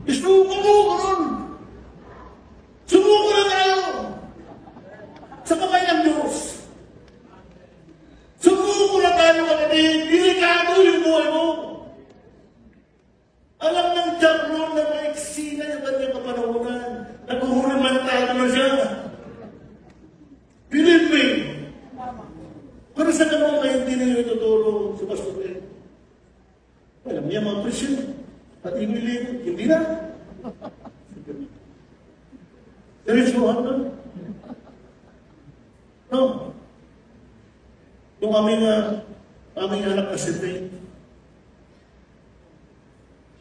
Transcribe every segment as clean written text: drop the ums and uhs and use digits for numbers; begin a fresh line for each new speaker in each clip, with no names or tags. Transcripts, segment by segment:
Isuko mo, karon! Sumuko na tayo! Sa kamay ng Diyos! Sumuko na tayo, kapatid! Delikado yung buhay mo! Alam ng Diablo na maiksi na yung kanyang kapanahonan. Naghuhulimantado na siya. Believe me! Para sa kanong kayo hindi ninyo ituturo sa Pastor Ed. Alam niya mga Christian at English, hindi na. Seryosohan na. No. Yung aming anak na si Ray,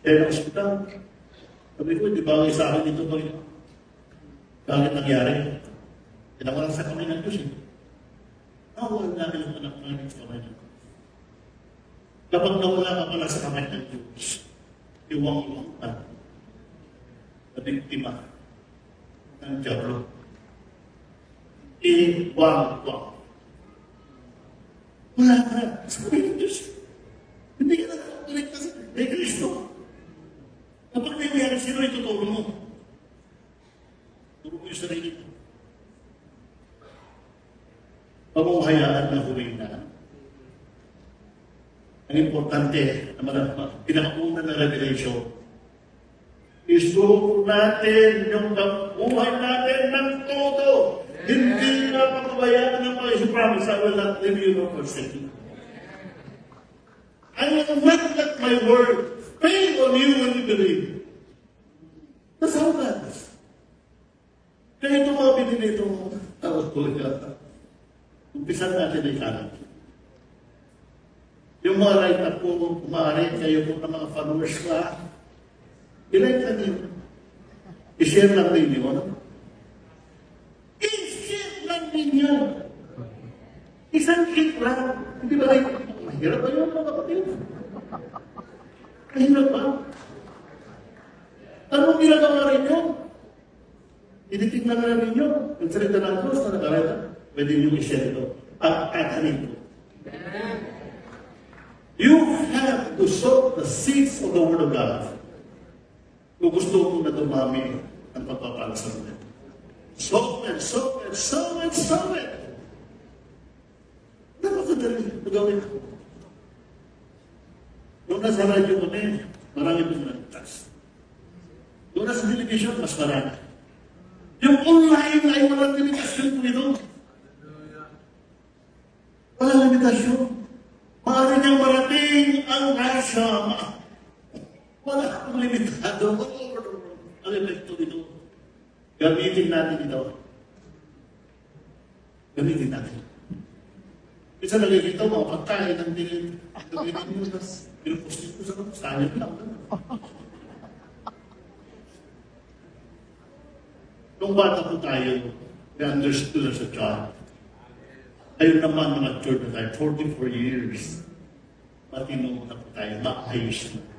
siya ng hospital. Sabi ko, di bagay sa akin ito ba? Bakit nangyari? Tinawalan sa kamay ng Diyos. Nawalan namin ang anak namin sa kamay ng Diyos. Kapag nawala ka pala sa kamay ng Diyos, iwang-iwang ka na biktima ng Diablo. Iwang-iwang. Wala ka sa kamay ng Diyos. Hindi ka nakakalit kasi may Kristo. Kapag nangyari, sino ituturo mo? Turo mo yung sarili mo. Huwag mong hayaan na huwing na. Ang importante, pinakauna na revelation, isuro natin yung buhay natin ng todo. Hindi na pagkabayaan ng Panginoon. Promise, I will not leave you nor forsake you. I will not let my word fail on you when you believe. That's how that is. Kaya ito mga binili itong tawag ko yata. Umpisan natin ay kanan. Yung mga right up po, kumari, kayo po ng mga followers ka, i-like lang yun. I-share lang ninyo. I-share lang ninyo. Isang hit lang. Hindi ba like, mahirap ba yun mga kapatid? Mahirap ba? Anong ginagawa rin nyo? Initignan na rin nyo. Yung salita ng Diyos na nakarita, pwede nyo i-share ito. At kakanin ko. You have to sow the seeds of the Word of God. Kung gusto mo na dumami ang pagpapala sa mga. Sow it, sow it, sow it, sow it. Napakadali na gawin ko. Nung nasa radyo kami, marami pong nagtas. Nung nasa television, mas marami. Yung online ay walang limitasyon po ito. Walang limitasyon. Maaari niyang marating ang Russia. Wala akong limitado. Ang epekto dito. Gamitin natin ito. Gamitin natin. Isa nakikita mga pagkain ng dilin. Gamitin mo, tapos pinupostin ko sa sayang lang. Nung bata po tayo, we understood as a child. Ayun naman mga church na tayo, 44 years. Matinong na po tayo, maayos na.